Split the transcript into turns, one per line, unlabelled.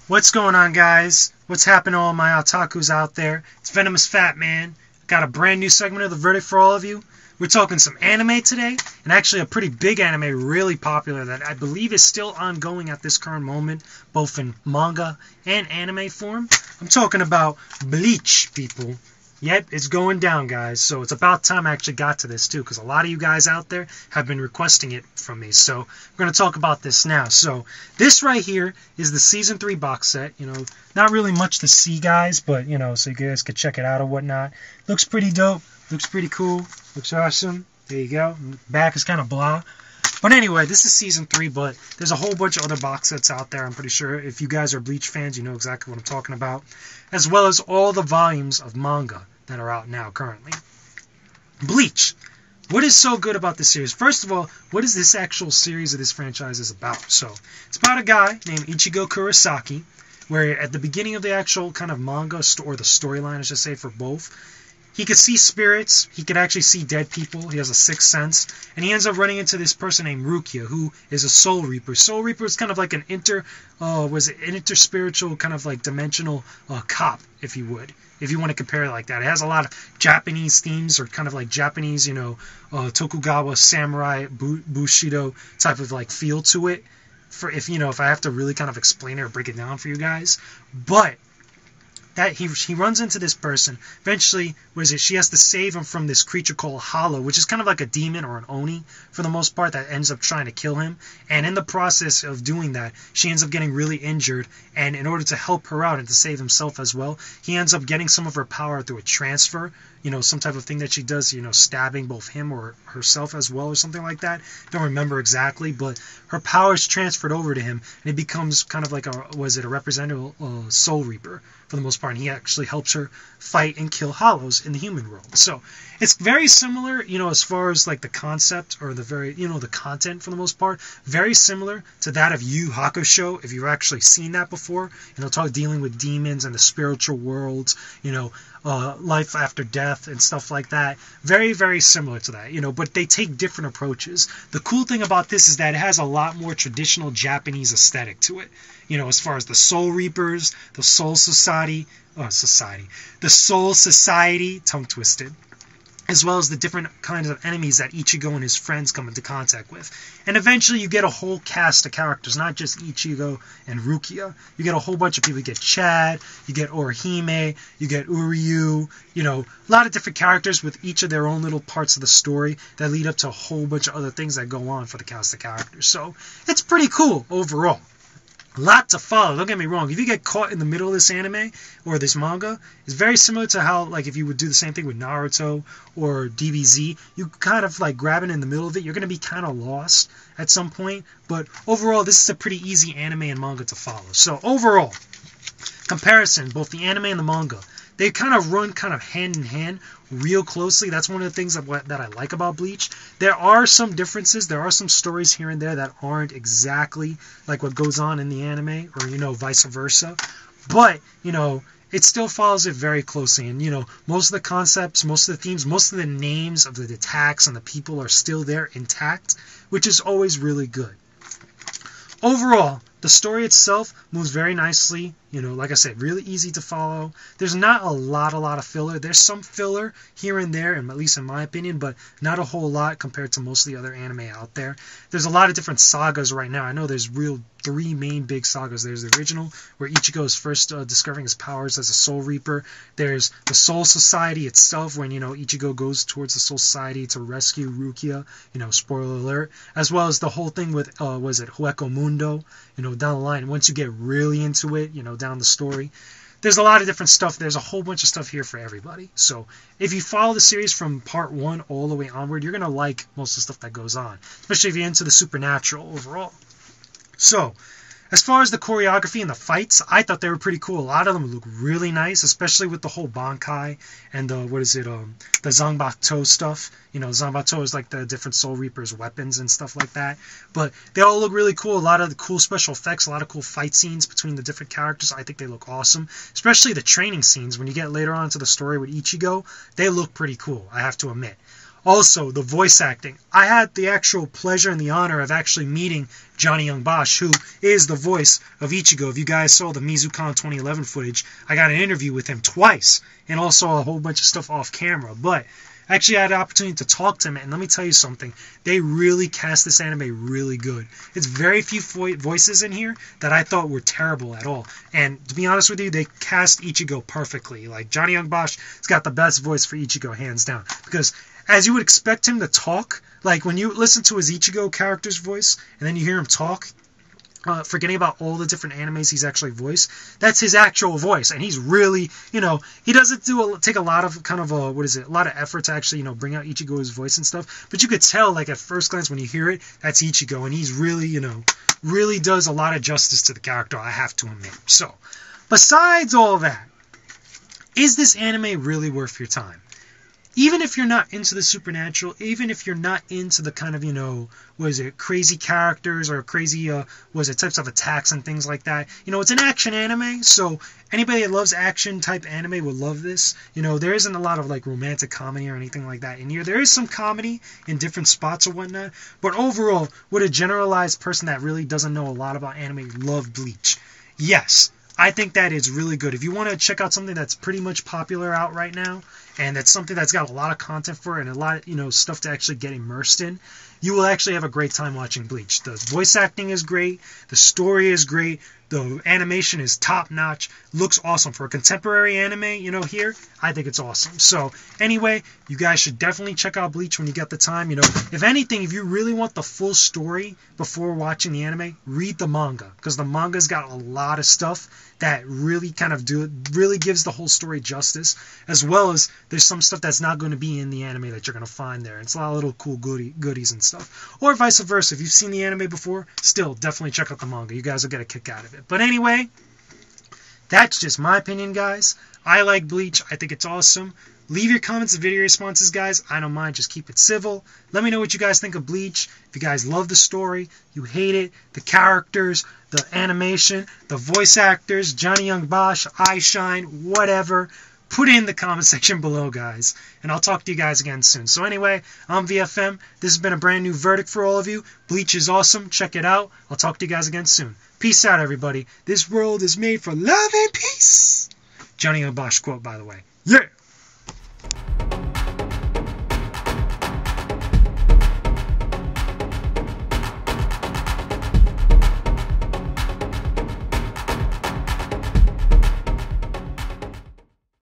What's going on, guys? What's happening to all my otakus out there? It's Venomousfatman. Got a brand new segment of The Verdict for all of you. We're talking some anime today, and actually a pretty big anime, really popular, that I believe is still ongoing at this current moment, both in manga and anime form. I'm talking about Bleach, people. Yep, it's going down, guys, so it's about time I actually got to this, too, because a lot of you guys out there have been requesting it from me, so we're going to talk about this now. So, this right here is the Season 3 box set, not really much to see, guys, but, so you guys could check it out or whatnot. Looks pretty dope, looks pretty cool, looks awesome. There you go. Back is kind of blah. But anyway, this is Season 3, but there's a whole bunch of other box sets out there, I'm pretty sure. If you guys are Bleach fans, you know exactly what I'm talking about. As well as all the volumes of manga that are out now currently. Bleach. What is so good about this series? First of all, what is this actual series of this franchise is about? So, it's about a guy named Ichigo Kurosaki, where at the beginning of the actual kind of manga, or the storyline, I should say, for both, he could see spirits, he could actually see dead people, he has a sixth sense, and he ends up running into this person named Rukia, who is a Soul Reaper. Soul Reaper is kind of like an interspiritual, kind of like dimensional cop, if you would. If you want to compare it like that. It has a lot of Japanese themes, or kind of like Japanese, Tokugawa, samurai, bushido type of like feel to it. For if I have to really kind of explain it or break it down for you guys. But that he runs into this person. Eventually, she has to save him from this creature called Hollow, which is kind of like a demon or an Oni, for the most part, that ends up trying to kill him. And in the process of doing that, she ends up getting really injured. And in order to help her out and to save himself as well, he ends up getting some of her power through a transfer. Some type of thing that she does, stabbing both him or herself as well, or something like that. Don't remember exactly, but her power is transferred over to him, and it becomes kind of like a representative Soul Reaper, for the most part, and he actually helps her fight and kill Hollows in the human world. So, it's very similar, as far as like the concept, or the content for the most part, very similar to that of Yu Hakusho, if you've actually seen that before, dealing with demons and the spiritual worlds, life after death and stuff like that. Very, very similar to that, but they take different approaches. The cool thing about this is that it has a lot more traditional Japanese aesthetic to it, as far as the Soul Reapers, the Soul Society, tongue twisted, as well as the different kinds of enemies that Ichigo and his friends come into contact with. And eventually you get a whole cast of characters, not just Ichigo and Rukia. You get a whole bunch of people. You get Chad, you get Orihime, you get Uryu, a lot of different characters with each of their own little parts of the story that lead up to a whole bunch of other things that go on for the cast of characters. So, it's pretty cool overall. A lot to follow, don't get me wrong. If you get caught in the middle of this anime or this manga, it's very similar to how, like, if you would do the same thing with Naruto or DBZ, you kind of like grab it in the middle of it, you're going to be kind of lost at some point. But overall, this is a pretty easy anime and manga to follow. So overall, comparison, both the anime and the manga, they kind of run kind of hand in hand real closely. That's one of the things that I like about Bleach. There are some differences. There are some stories here and there that aren't exactly like what goes on in the anime, or, vice versa. But, it still follows it very closely. And, most of the concepts, most of the themes, most of the names of the attacks and the people are still there intact, which is always really good. Overall, the story itself moves very nicely. Like I said, really easy to follow. There's not a lot of filler. There's some filler here and there, and at least in my opinion, but not a whole lot compared to most of the other anime out there. There's a lot of different sagas right now. I know there's three main big sagas. There's the original, where Ichigo is first discovering his powers as a Soul Reaper. There's the Soul Society itself, when, Ichigo goes towards the Soul Society to rescue Rukia, spoiler alert. As well as the whole thing with, Hueco Mundo, down the line. Once you get really into it, down the story, there's a lot of different stuff. There's a whole bunch of stuff here for everybody. So if you follow the series from part 1 all the way onward, you're going to like most of the stuff that goes on, especially if you're into the supernatural overall. So, as far as the choreography and the fights, I thought they were pretty cool. A lot of them look really nice, especially with the whole Bankai and the Zanbato stuff. Zanbato is like the different Soul Reapers' weapons and stuff like that. But they all look really cool. A lot of the cool special effects, a lot of cool fight scenes between the different characters. I think they look awesome. Especially the training scenes when you get later on into the story with Ichigo. They look pretty cool, I have to admit. Also, the voice acting. I had the actual pleasure and the honor of actually meeting Johnny Young Bosch, who is the voice of Ichigo. If you guys saw the MizuCon 2011 footage, I got an interview with him twice, and also a whole bunch of stuff off camera. But I actually had the opportunity to talk to him, and let me tell you something. They really cast this anime really good. It's very few voices in here that I thought were terrible at all. And to be honest with you, they cast Ichigo perfectly. Like, Johnny Young Bosch has got the best voice for Ichigo, hands down. Because as you would expect him to talk, like when you listen to his Ichigo character's voice, and then you hear him talk, forgetting about all the different animes he's actually voiced, that's his actual voice, and he's really, he doesn't take a lot of a lot of effort to actually, bring out Ichigo's voice and stuff, but you could tell, like, at first glance when you hear it, that's Ichigo, and he's really, really does a lot of justice to the character, I have to admit. So, besides all that, is this anime really worth your time? Even if you're not into the supernatural, even if you're not into the kind of, crazy characters or crazy, types of attacks and things like that. It's an action anime, so anybody that loves action type anime would love this. There isn't a lot of, like, romantic comedy or anything like that in here. There is some comedy in different spots or whatnot, but overall, would a generalized person that really doesn't know a lot about anime love Bleach? Yes. I think that is really good. If you want to check out something that's pretty much popular out right now, and that's something that's got a lot of content for it, and a lot of, stuff to actually get immersed in, you will actually have a great time watching Bleach. The voice acting is great, the story is great, the animation is top-notch, looks awesome. For a contemporary anime, here, I think it's awesome. So, anyway, you guys should definitely check out Bleach when you get the time. If anything, if you really want the full story before watching the anime, read the manga, because the manga's got a lot of stuff that really really gives the whole story justice, as well as there's some stuff that's not going to be in the anime that you're going to find there. It's a lot of little cool goodies and stuff. Or vice versa. If you've seen the anime before, still, definitely check out the manga. You guys will get a kick out of it. But anyway, that's just my opinion, guys. I like Bleach. I think it's awesome. Leave your comments and video responses, guys. I don't mind. Just keep it civil. Let me know what you guys think of Bleach. If you guys love the story, you hate it, the characters, the animation, the voice actors, Johnny Young Bosch, I Shine, whatever. Put it in the comment section below, guys. And I'll talk to you guys again soon. So anyway, I'm VFM. This has been a brand new verdict for all of you. Bleach is awesome. Check it out. I'll talk to you guys again soon. Peace out, everybody. This world is made for love and peace. Johnny Young Bosch quote, by the way. Yeah!